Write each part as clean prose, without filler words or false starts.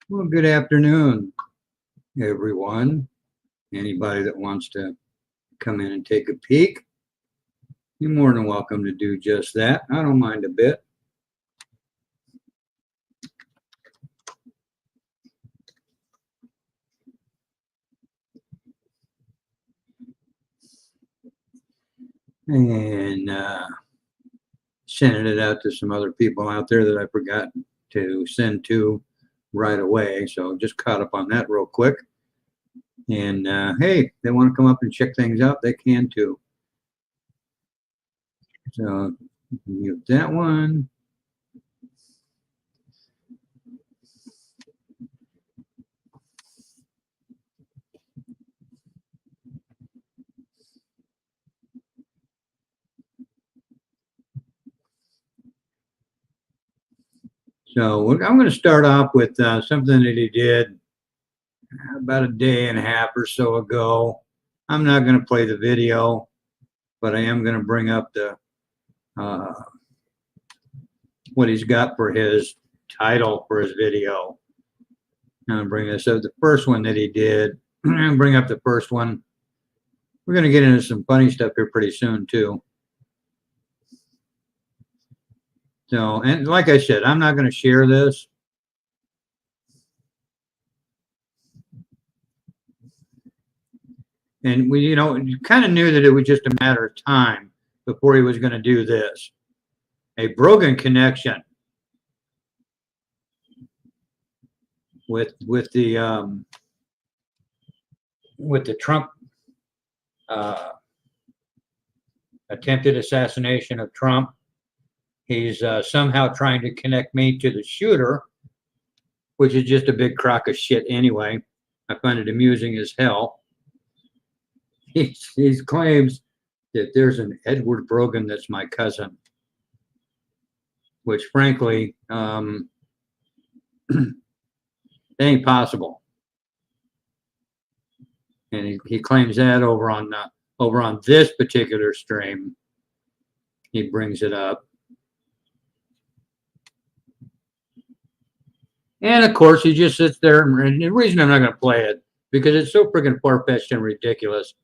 Well, good afternoon, everyone. Anybody that wants to come in and take a peek, you're more than welcome to do just that. I don't mind a bit. And sending it out to some other people out there that I forgot to send to right away. So just caught up on that real quick. And hey, they want to come up and check things out, they can too. So mute that one. So I'm going to start off with something that he did about a day and a half or so ago. I'm not going to play the video, but I am going to bring up the what he's got for his title for his video. I'm going to bring this up. The first one that he did, I'm going to bring up the first one. We're going to get into some funny stuff here pretty soon too. So, and like I said, I'm not going to share this. And we, you kind of knew that it was just a matter of time before he was going to do this. A Brogan connection with the Trump attempted assassination of Trump. He's somehow trying to connect me to the shooter, which is just a big crock of shit anyway. I find it amusing as hell. He claims that there's an Edward Brogan that's my cousin, which frankly, that ain't possible. And he claims that over on this particular stream, he brings it up. And of course, he just sits there, and the reason I'm not going to play it, because it's so freaking far-fetched and ridiculous.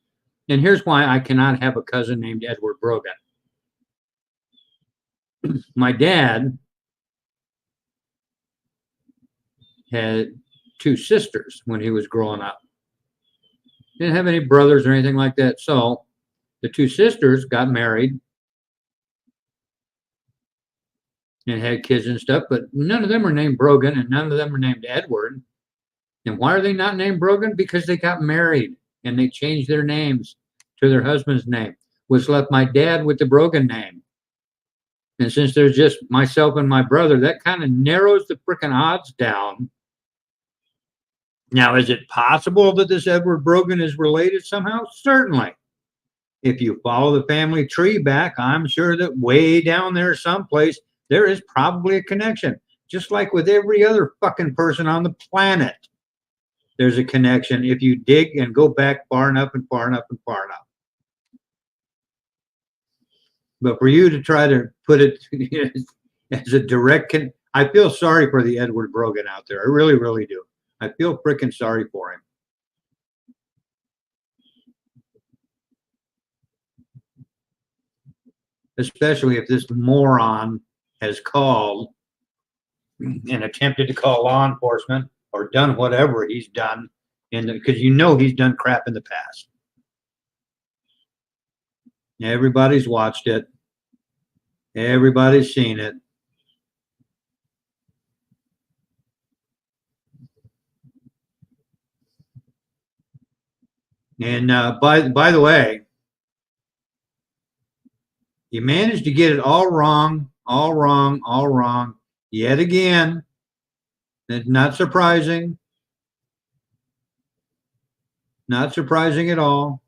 And here's why I cannot have a cousin named Edward Brogan. My dad had two sisters when he was growing up. Didn't have any brothers or anything like that. So the two sisters got married and had kids and stuff, but none of them are named Brogan and none of them are named Edward. And why are they not named Brogan? Because they got married and they changed their names to their husband's name, which left my dad with the Brogan name. And since there's just myself and my brother, that kind of narrows the freaking odds down. Now, is it possible that this Edward Brogan is related somehow? Certainly. If you follow the family tree back, I'm sure that way down there someplace, there is probably a connection. Just like with every other fucking person on the planet, there's a connection if you dig and go back far enough and far enough and far enough. But for you to try to put it as a direct I feel sorry for the Edward Brogan out there. I really, really do. I feel freaking sorry for him. Especially if this moron has called and attempted to call law enforcement or done whatever he's done, because he's done crap in the past. Everybody's watched it. Everybody's seen it. And by the way, you managed to get it all wrong yet again. It's not surprising. Not surprising at all.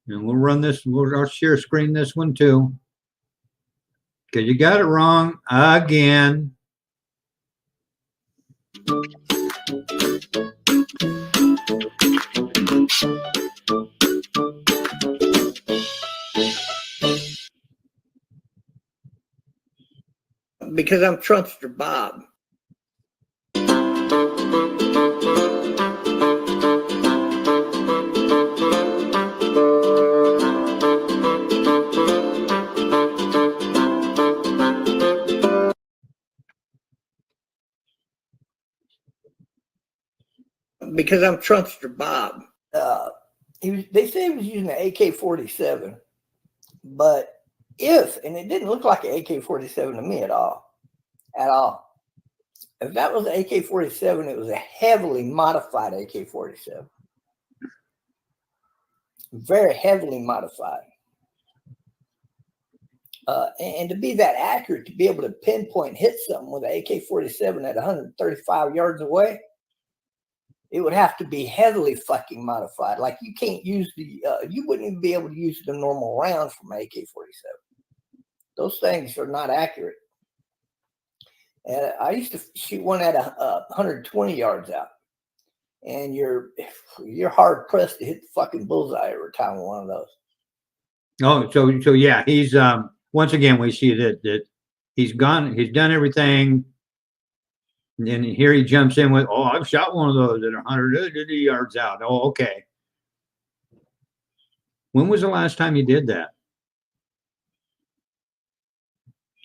And we'll run this, I'll share screen this one too. Because you got it wrong again. Because I'm Trumpster Bob. Because I'm Trumpster Bob. They say he was using an AK-47, but and it didn't look like an AK-47 to me at all. If that was an AK-47, it was a heavily modified AK-47. Very heavily modified. And to be that accurate, to be able to pinpoint hit something with an AK-47 at 135 yards away, it would have to be heavily fucking modified. Like you can't use you wouldn't even be able to use the normal rounds from an AK-47. Those things are not accurate. And I used to shoot one at 120 yards out, and you're hard pressed to hit the fucking bullseye every time with one of those. Oh, so yeah, he's once again we see that he's done everything. And here he jumps in with, oh, I've shot one of those at 100 yards out. Oh, okay. When was the last time you did that?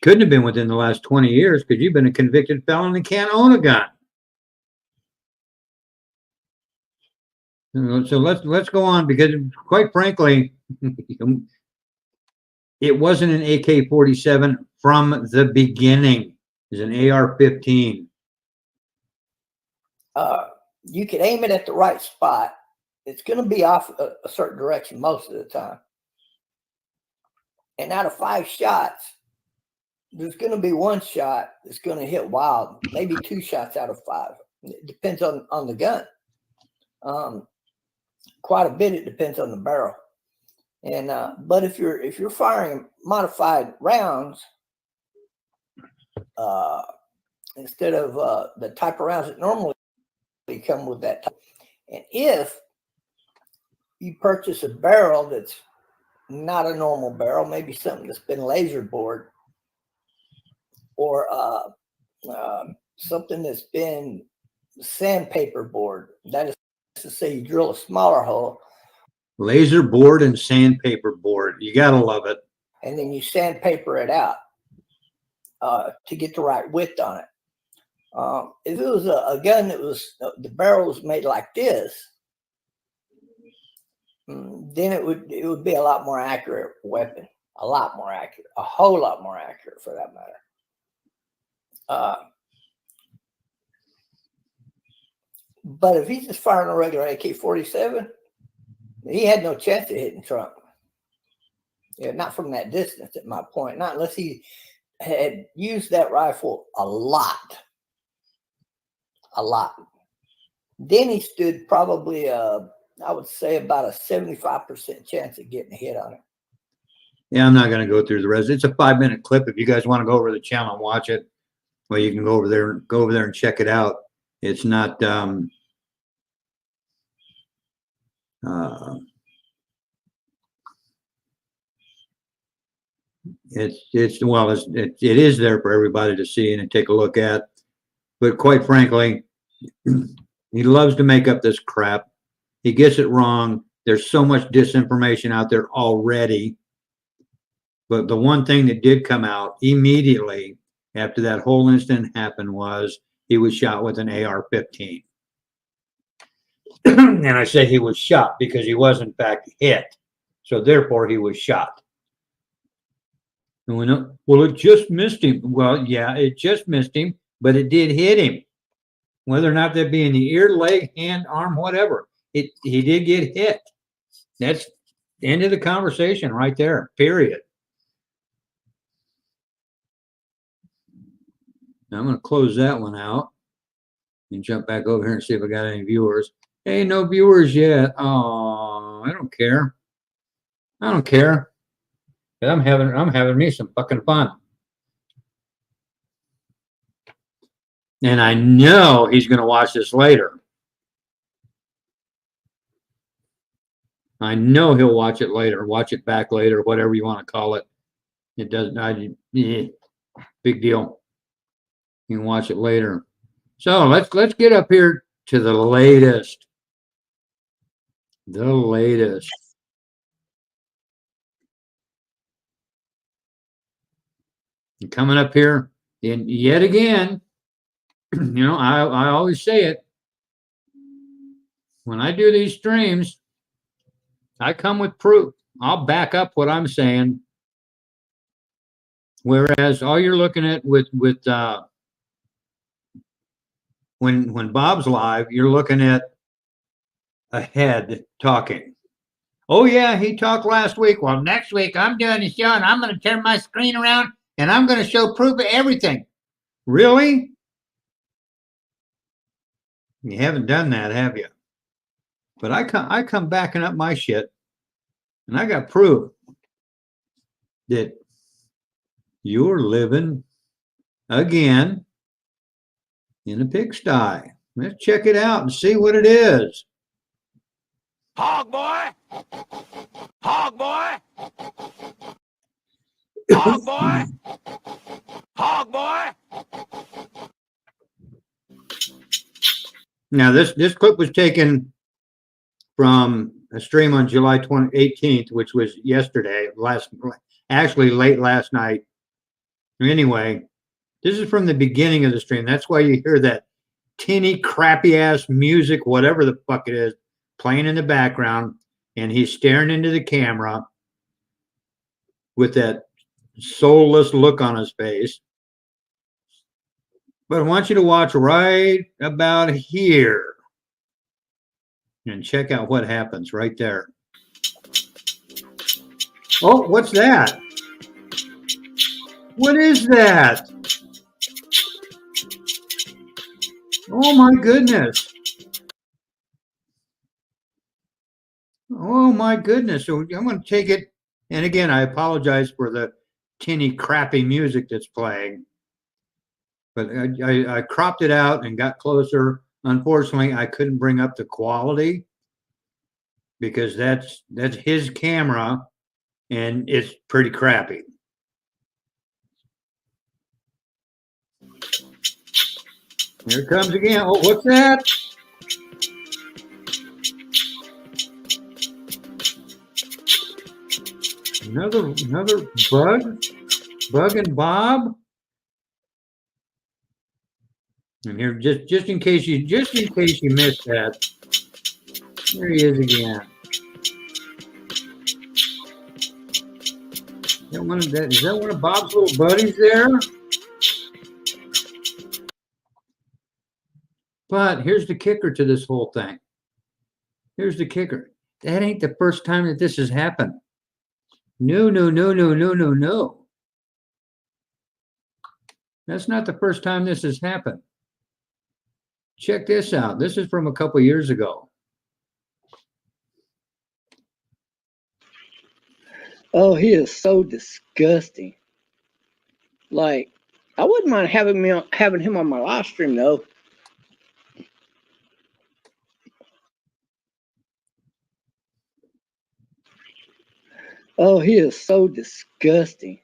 Couldn't have been within the last 20 years because you've been a convicted felon and can't own a gun. So let's go on, because quite frankly, it wasn't an AK-47 from the beginning. It was an AR-15. You can aim it at the right spot. It's going to be off a certain direction most of the time. And out of 5 shots, there's going to be 1 shot that's going to hit wild. Maybe 2 shots out of 5. It depends on the gun. Quite a bit. It depends on the barrel. And but if you're firing modified rounds, instead of the type of rounds that normally come with that type, and if you purchase a barrel that's not a normal barrel, maybe something that's been laser bored, or something that's been sandpaper bored, that is to say, you drill a smaller hole. Laser board and sandpaper board. You got to love it. And then you sandpaper it out to get the right width on it. If it was a gun that was, the barrel was made like this, then it would be a lot more accurate weapon. A lot more accurate. A whole lot more accurate, for that matter. But if he's just firing a regular AK-47, he had no chance of hitting Trump. Yeah, not from that distance, at my point. Not unless he had used that rifle a lot. A lot. Then he stood probably, I would say, about a 75% chance of getting a hit on it. Yeah, I'm not going to go through the rest. It's a 5-minute clip. If you guys want to go over to the channel and watch it, well, you can go over there and check it out. It's not it is there for everybody to see and take a look at. But quite frankly, he loves to make up this crap. He gets it wrong. There's so much disinformation out there already. But the one thing that did come out immediately after that whole incident happened was he was shot with an AR-15. And I said he was shot because he was in fact hit. So therefore he was shot. And we know, well, it just missed him. Well, yeah, it just missed him, but it did hit him. Whether or not that be in the ear, leg, hand, arm, whatever, he did get hit. That's the end of the conversation right there, period. Now I'm going to close that one out and jump back over here and see if I got any viewers. Hey, no viewers yet. Oh, I don't care. I don't care. I'm having me some fucking fun. And I know he's going to watch this later. I know he'll watch it later, watch it back later, whatever you want to call it. It doesn't, big deal. You can watch it later. So let's get up here to the latest. The latest. And coming up here, and yet again, you know, I always say it. When I do these streams, I come with proof. I'll back up what I'm saying. Whereas all you're looking at with when Bob's live, you're looking at a head talking. Oh yeah, he talked last week. Well, next week I'm doing the show and I'm going to turn my screen around and I'm going to show proof of everything. Really? You haven't done that, have you? But I come backing up my shit, and I got proof that you're living again in a pigsty. Let's check it out and see what it is. Hog boy! Hog boy! Hog boy! Hog boy! Now this clip was taken from a stream on July 18th, which was yesterday, actually late last night. Anyway, this is from the beginning of the stream. That's why you hear that tinny, crappy ass music, whatever the fuck it is, playing in the background, and he's staring into the camera with that soulless look on his face. But I want you to watch right about here and check out what happens right there. Oh, what's that? What is that? Oh my goodness. Oh my goodness. So I'm going to take it. And again, I apologize for the tinny, crappy music that's playing. But I cropped it out and got closer. Unfortunately, I couldn't bring up the quality because that's his camera and it's pretty crappy. Here it comes again. Oh, what's that? Another bug and Bob. And here, just in case you missed that, here he is again. Is that one of Bob's little buddies there? But here's the kicker to this whole thing. Here's the kicker. That ain't the first time that this has happened. No. That's not the first time this has happened. Check this out. This is from a couple years ago. Oh, he is so disgusting. Like, I wouldn't mind having him on my live stream though. Oh, he is so disgusting.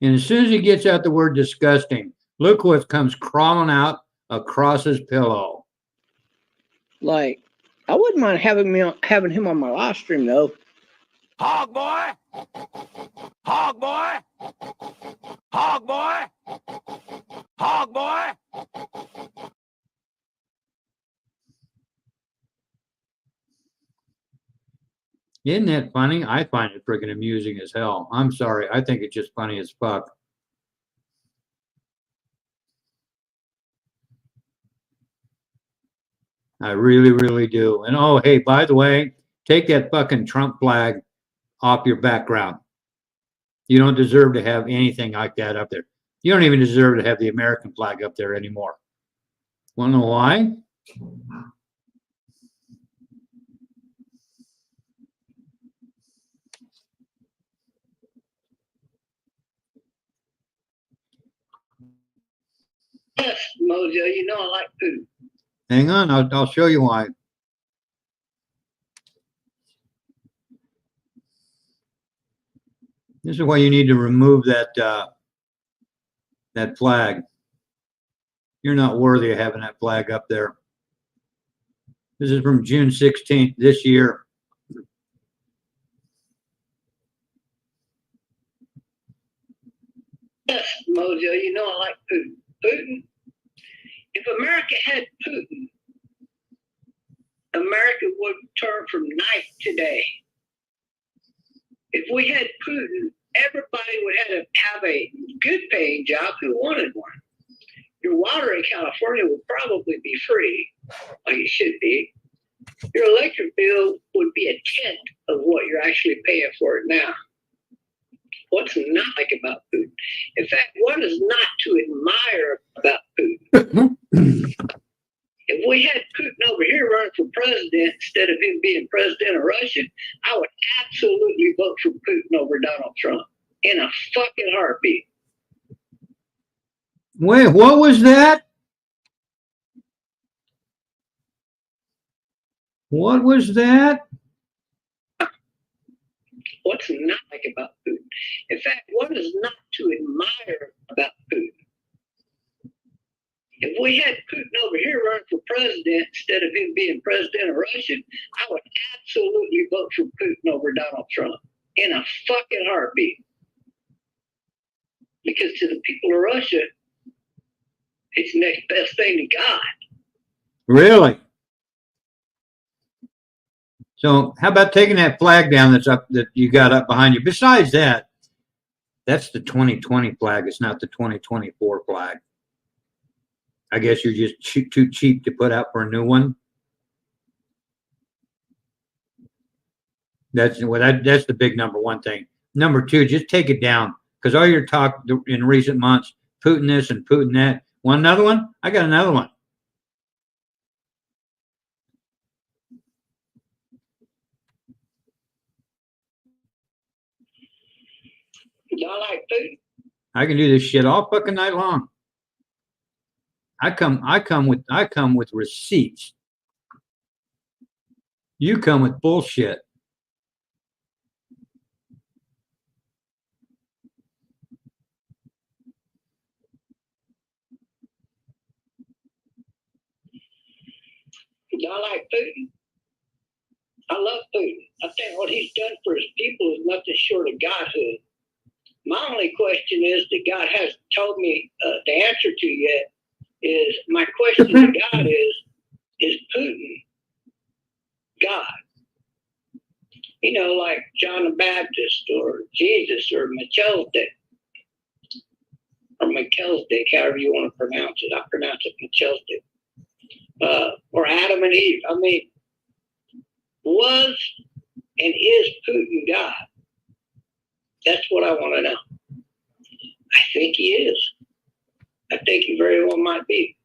And as soon as he gets out the word disgusting, look what comes crawling out across his pillow. Like, I wouldn't mind having him on my live stream though. Hog boy! Hog boy! Hog boy! Hog boy! Isn't that funny? I find it freaking amusing as hell. I'm sorry. I think it's just funny as fuck. I really, really do. And oh, hey, by the way, take that fucking Trump flag off your background. You don't deserve to have anything like that up there. You don't even deserve to have the American flag up there anymore. Want to know why? Yes, Mojo, you know I like food. Hang on, I'll show you why. This is why you need to remove that that flag. You're not worthy of having that flag up there. This is from June 16th this year. Yes, Mojo, you know I like Putin. Putin. If America had Putin, America would turn from night to day. If we had Putin, everybody would have a good paying job who wanted one. Your water in California would probably be free, like it should be. Your electric bill would be a tenth of what you're actually paying for it now. What's not like about Putin? In fact, what is not to admire about Putin? If we had Putin over here running for president instead of him being president of Russia, I would absolutely vote for Putin over Donald Trump in a fucking heartbeat. Wait, what was that? What was that? What's not like about Putin? In fact, what is not to admire about Putin? If we had Putin over here running for president instead of him being president of Russia, I would absolutely vote for Putin over Donald Trump in a fucking heartbeat. Because to the people of Russia, it's the next best thing to God. Really? So how about taking that flag down that's up that you got up behind you? Besides that, that's the 2020 flag. It's not the 2024 flag. I guess you're just too cheap to put out for a new one. That's the big number one thing. Number two, just take it down, because all your talk in recent months, Putin this and Putin that. Want another one? I got another one. Y'all like Putin? I can do this shit all fucking night long. I come with receipts. You come with bullshit. Y'all like Putin? I love Putin. I think what he's done for his people is nothing short of godhood. My only question is that God hasn't told me the answer to yet is, my question to God is Putin God? You know, like John the Baptist or Jesus or Melchizedek, however you want to pronounce it. I pronounce it Melchizedek. Or Adam and Eve. I mean, was and is Putin God? That's what I want to know. I think he is. I think he very well might be.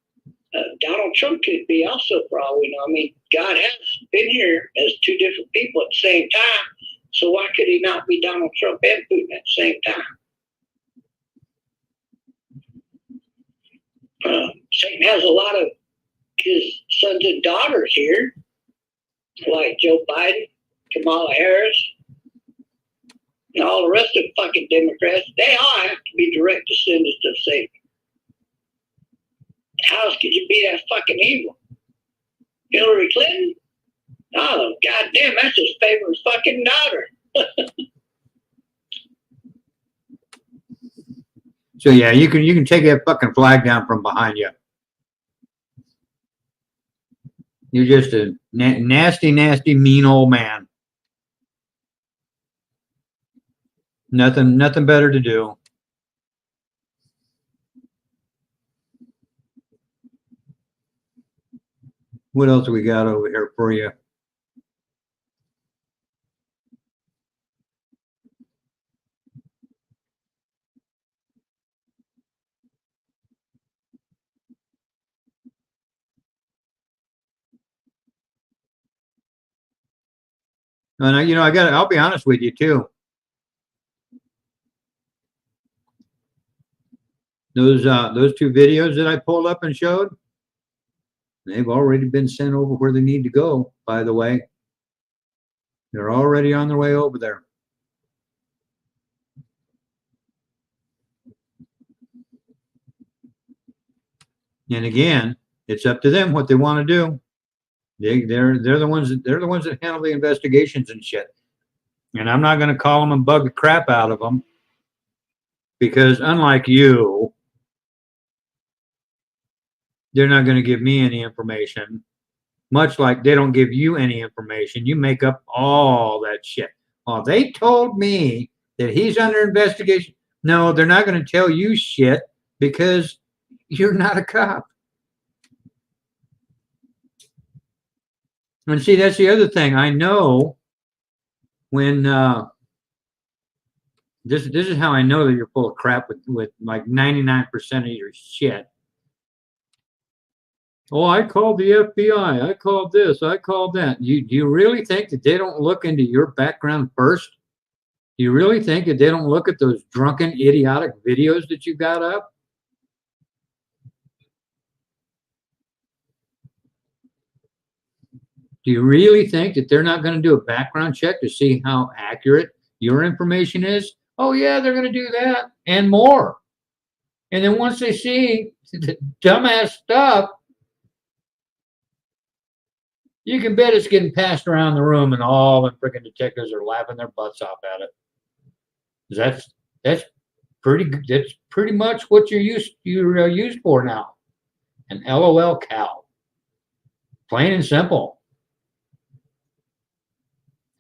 Donald Trump could be also, for all we know. I mean, God has been here as two different people at the same time. So why could he not be Donald Trump and Putin at the same time? Satan has a lot of his sons and daughters here, like Joe Biden, Kamala Harris, and all the rest of the fucking Democrats. They all have to be direct descendants of Satan. How else could you be that fucking evil? Hillary Clinton? Oh, goddamn, that's his favorite fucking daughter. So yeah, you can take that fucking flag down from behind you. You're just a nasty, nasty, mean old man. Nothing better to do. What else we got over here for you? And I'll be honest with you too. Those two videos that I pulled up and showed, they've already been sent over where they need to go, by the way. They're already on their way over there. And again, it's up to them what they want to do. They're the ones that handle the investigations and shit. And I'm not going to call them and bug the crap out of them, because unlike you, they're not going to give me any information. Much like they don't give you any information. You make up all that shit. Well, they told me that he's under investigation. No, they're not going to tell you shit because you're not a cop. And see, that's the other thing. I know when this is how I know that you're full of crap with like 99% of your shit. Oh, I called the FBI. I called this. I called that. Do you really think that they don't look into your background first? Do you really think that they don't look at those drunken, idiotic videos that you got up? Do you really think that they're not going to do a background check to see how accurate your information is? Oh, yeah, they're going to do that and more. And then once they see the dumbass stuff, you can bet it's getting passed around the room and all the freaking detectives are laughing their butts off at it. That's pretty much what you're used for now. An LOL cow. Plain and simple.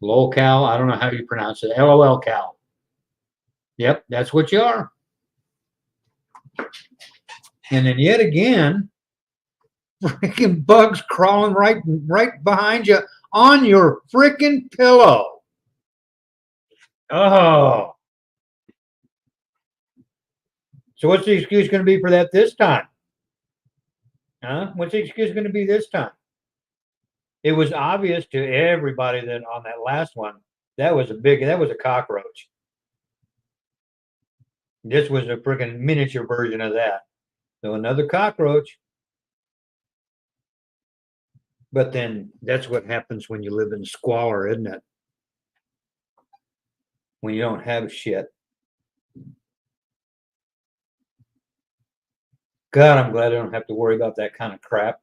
Lol cow, I don't know how you pronounce it. LOL cow. Yep, that's what you are. And then yet again, freaking bugs crawling right behind you on your freaking pillow. Oh. So what's the excuse going to be for that this time? Huh? What's the excuse going to be this time? It was obvious to everybody that on that last one, that was a cockroach. This was a freaking miniature version of that. So another cockroach. But then that's what happens when you live in squalor, isn't it? When you don't have shit. God, I'm glad I don't have to worry about that kind of crap.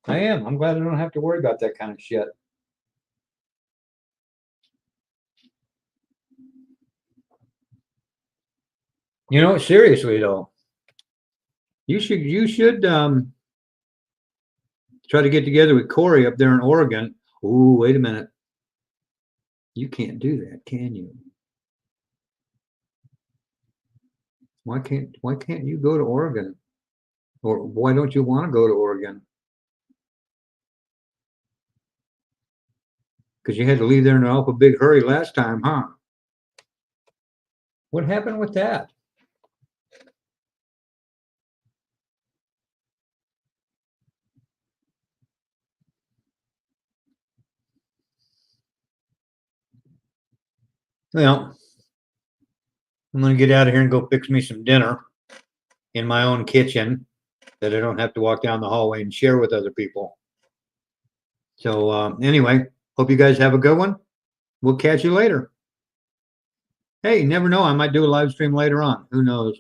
I am. I'm glad I don't have to worry about that kind of shit. You know, seriously though, you should try to get together with Corey up there in Oregon. Oh, wait a minute. You can't do that, can you? Why can't you go to Oregon? Or why don't you want to go to Oregon? Because you had to leave there in an awful big hurry last time, huh? What happened with that? Well, I'm going to get out of here and go fix me some dinner in my own kitchen that I don't have to walk down the hallway and share with other people. So anyway, hope you guys have a good one. We'll catch you later. Hey, you never know. I might do a live stream later on. Who knows?